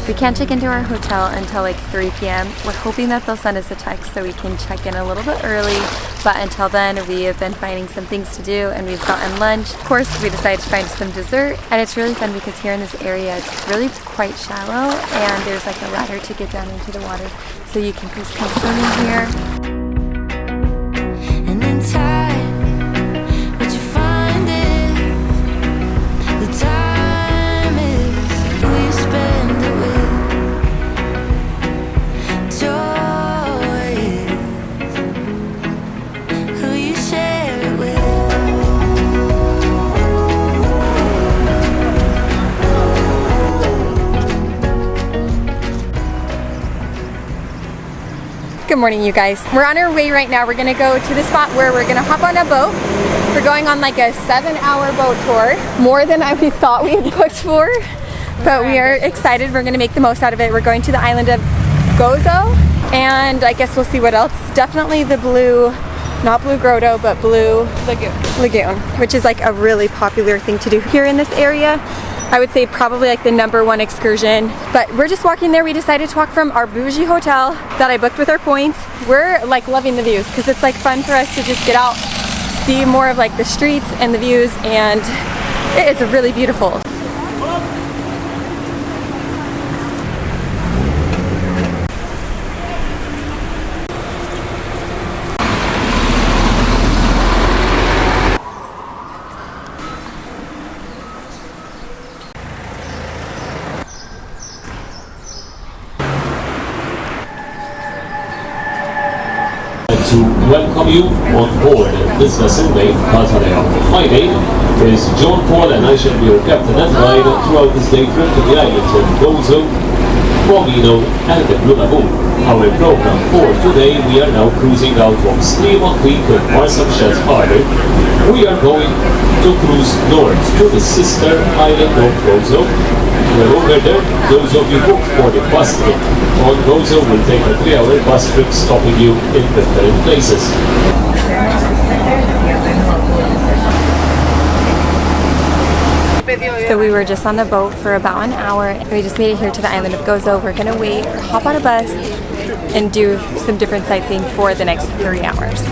We can't check into our hotel until like 3 p.m. We're hoping that they'll send us a text so we can check in a little bit early, but until then we have been finding some things to do and we've gotten lunch. Of course, we decided to find some dessert, and it's really fun because here in this area it's really quite shallow and there's like a ladder to get down into the water, so you can just come swimming here. And in time, what you find is the time is who you spend it with. Joy is who you share it with. Good morning, you guys. We're on our way right now. We're gonna go to the spot where we're gonna hop on a boat. We're going on like a 7-hour boat tour, more than we thought we had booked for, but we are excited. We're gonna make the most out of it. We're going to the island of Gozo, and I guess we'll see what else. Definitely the blue, not blue grotto, but blue lagoon, which is like a really popular thing to do here in this area. I would say probably like the #1 excursion, but we're just walking there. We decided to walk from our bougie hotel that I booked with our points. We're like loving the views because it's like fun for us to just get out, see more of like the streets and the views, and it is really beautiful. To welcome you on board this vessel named Malta. My name is John Paul and I shall be your captain and guide throughout this day trip to the islands of Gozo, Pomino and the Blue Lagoon. Our program for today, we are now cruising out from Streamon Creek with Marsamxhall's Harbour. We are going to cruise north to the sister island of Gozo. We're over there. Those of you booked for the bus trip on Gozo will take a 3-hour bus trip stopping you in different places. So we were just on the boat for about an hour. We just made it here to the island of Gozo. We're gonna wait, hop on a bus, and do some different sightseeing for the next 3 hours.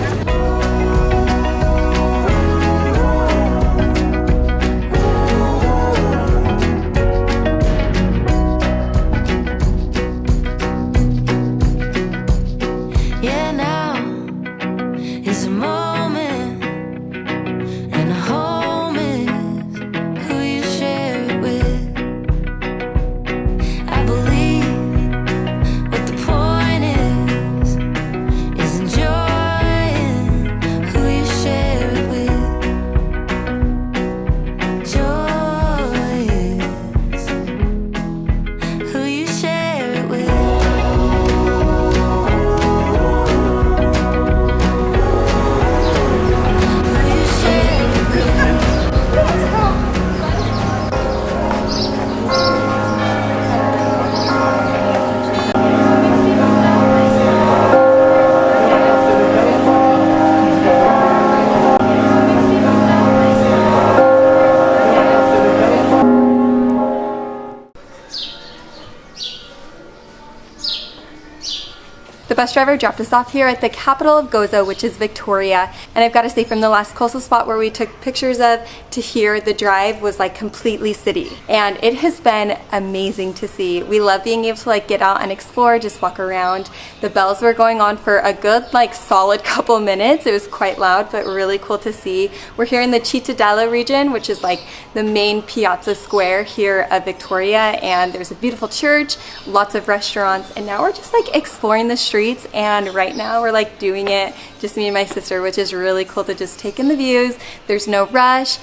The bus driver dropped us off here at the capital of Gozo, which is Victoria, and I've got to say, from the last coastal spot where we took pictures of to here, the drive was like completely city, and it has been amazing to see. We love being able to like get out and explore, just walk around. The bells were going on for a good like solid couple minutes. It was quite loud, but really cool to see. We're here in the Cittadella region, which is like the main piazza square here of Victoria, and there's a beautiful church, lots of restaurants, and now we're just like exploring the streets. And right now we're like doing it, just me and my sister, which is really cool to just take in the views. There's no rush.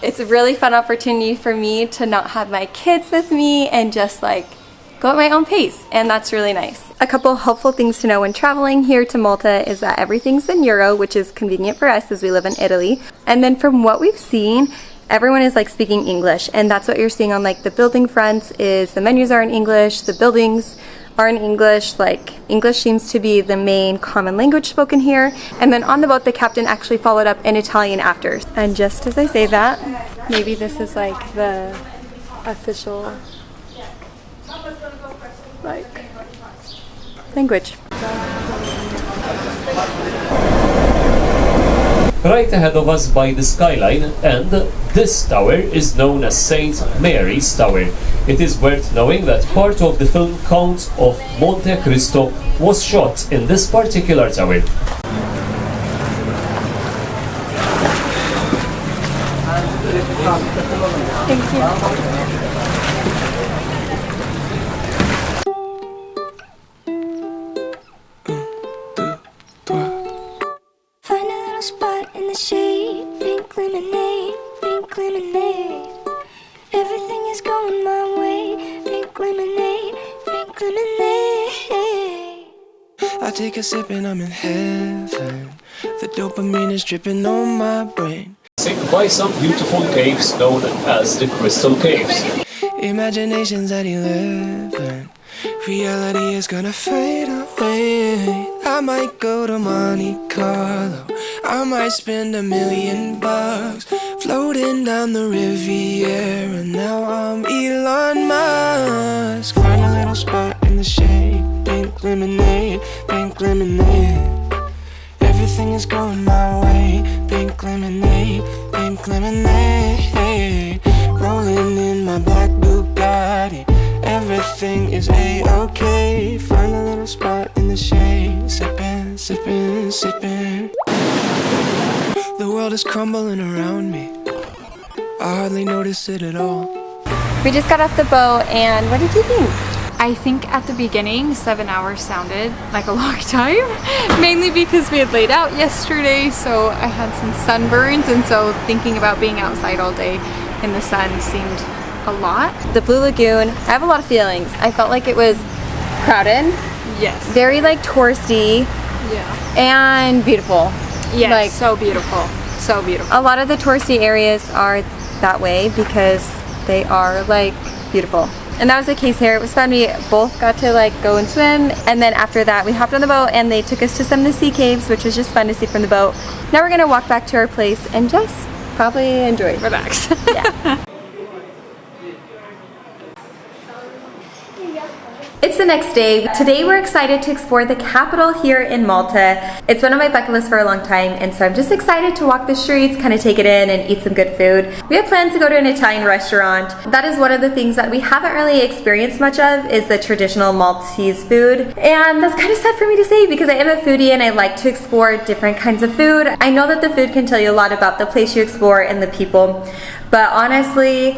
It's a really fun opportunity for me to not have my kids with me and just like go at my own pace, and that's really nice. A couple helpful things to know when traveling here to Malta is that everything's in euro, which is convenient for us as we live in Italy. And then from what we've seen, everyone is like speaking English, and that's what you're seeing on like the building fronts. Is the menus are in English, the buildings are in English. Like English seems to be the main common language spoken here. And then on the boat, the captain actually followed up in Italian after. And just as I say that, maybe this is like the official like language. Right ahead of us by the skyline, and this tower is known as St. Mary's Tower. It is worth knowing that part of the film Count of Monte Cristo was shot in this particular tower. Thank you. Find a little spot in the shade, pink lemonade, pink lemonade. Everything is going my way, pink lemonade, pink lemonade. I take a sip and I'm in heaven. The dopamine is dripping on my brain. By some beautiful caves known as the Crystal Caves. Imagination's at 11. Reality is gonna fade away. I might go to Monte Carlo. I might spend $1 million floating down the Riviera. Now I'm Elon Musk. Find a little spot in the shade, pink lemonade, pink lemonade. Everything is going my way, pink lemonade, pink lemonade. Rolling in my black Bugatti, everything is a-okay. Find a little spot in the shade, sipping, sipping, sipping. The world is crumbling around me, I hardly notice it at all. We just got off the boat, and what did you think? I think at the beginning 7 hours sounded like a long time, mainly because we had laid out yesterday, so I had some sunburns, and so thinking about being outside all day in the sun seemed a lot. The Blue Lagoon, I have a lot of feelings. I felt like it was crowded, Yes. very like touristy, Yeah. and beautiful. Yes, Like so beautiful. So beautiful. a lot of the touristy areas are that way because they are like beautiful. And that was the case here. It was fun. We both got to like go and swim, and then after that we hopped on the boat and they took us to some of the sea caves, which was just fun to see from the boat. Now we're gonna walk back to our place and just probably enjoy. Relax. Yeah. It's the next day. Today we're excited to explore the capital here in Malta. It's one of my bucket lists for a long time, and so I'm just excited to walk the streets, kind of take it in and eat some good food. We have plans to go to an Italian restaurant. That is one of the things that we haven't really experienced much of, is the traditional Maltese food. And that's kind of sad for me to say because I am a foodie and I like to explore different kinds of food. I know that the food can tell you a lot about the place you explore and the people, but honestly,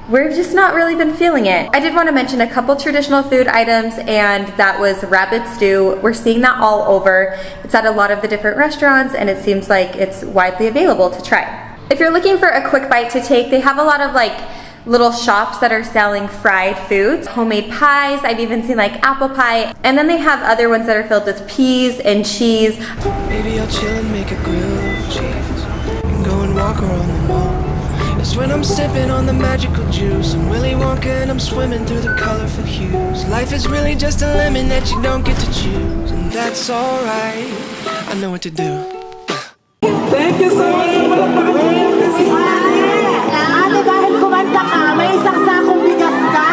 we've just not really been feeling it. I did want to mention a couple traditional food items, and that was rabbit stew. We're seeing that all over. It's at a lot of the different restaurants, and it seems like it's widely available to try. If you're looking for a quick bite to take, they have a lot of like little shops that are selling fried foods, homemade pies. I've even seen like apple pie, and then they have other ones that are filled with peas and cheese. Maybe I'll chill and make a grilled cheese and go and walk around the mall. It's when I'm sipping on the magical juice. I'm Willy Wonka and I'm swimming through the colorful hues. Life is really just a lemon that you don't get to choose, and that's alright. I know what to do. Thank you so much. Ate, dahil kumanta ka, may isang sakong bigas ka.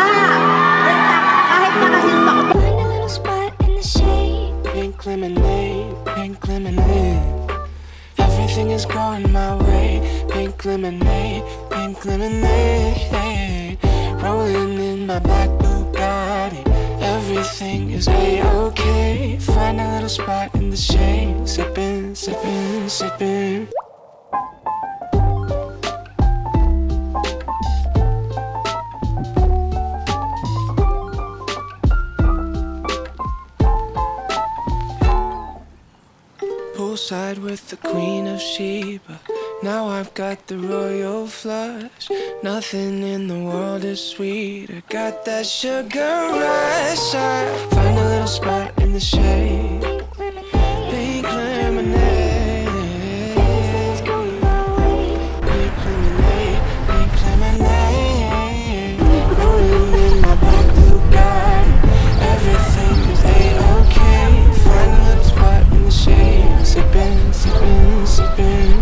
Kahit nakahinsa ko. Find a little spot in the shade. Pink lemonade, pink lemonade. Everything is going my way. Pink lemonade, pink lemonade. Rolling in my black Bugatti, everything is a-okay. Find a little spot in the shade, sipping, sipping, sipping. Poolside with the Queen of Sheba. Now I've got the royal flush. Nothing in the world is sweeter. Got that sugar rush. I find a little spot in the shade. Pink lemonade. Pink lemonade. Pink lemonade. Rolling in my black Bugatti. Everything is a-okay. Find a little spot in the shade. Sipping, sipping, sipping.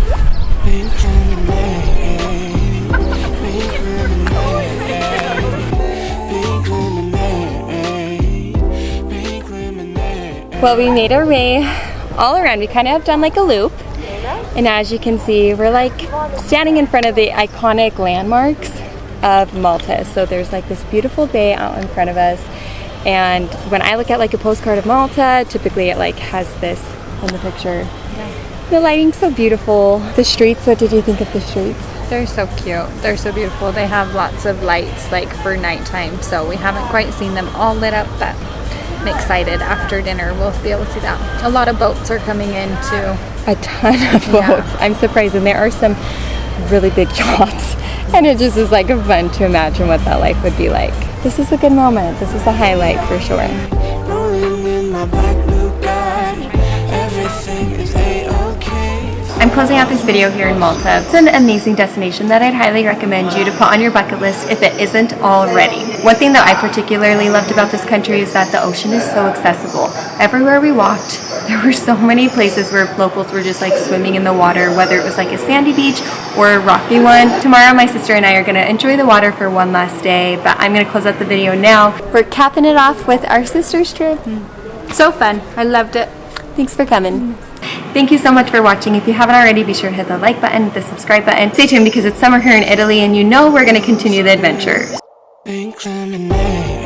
Pink lemonade, pink lemonade, pink lemonade. Well, we made our way all around. We kind of have done like a loop. And as you can see, we're like standing in front of the iconic landmarks of Malta. So there's like this beautiful bay out in front of us. And when I look at like a postcard of Malta, typically it like has this in the picture. The lighting's so beautiful. The streets, what did you think of the streets? They're so cute. They're so beautiful. They have lots of lights like for nighttime, so we haven't quite seen them all lit up, but I'm excited. After dinner we'll be able to see that. A lot of boats are coming in too. A ton of boats. Yeah. I'm surprised, and there are some really big yachts. And it just is like fun to imagine what that life would be like. This is a good moment. This is a highlight for sure. Rolling in my black Bugatti. Everything is A-okay. I'm closing out this video here in Malta. It's an amazing destination that I'd highly recommend you to put on your bucket list if it isn't already. One thing that I particularly loved about this country is that the ocean is so accessible. Everywhere we walked, there were so many places where locals were just like swimming in the water, whether it was like a sandy beach or a rocky one. Tomorrow my sister and I are gonna enjoy the water for one last day, but I'm gonna close out the video now. We're capping it off with our sister's trip. So fun. I loved it. Thanks for coming. Thank you so much for watching. If you haven't already, be sure to hit the like button, the subscribe button. Stay tuned because it's summer here in Italy and you know we're gonna continue the adventures. Pink lemonade.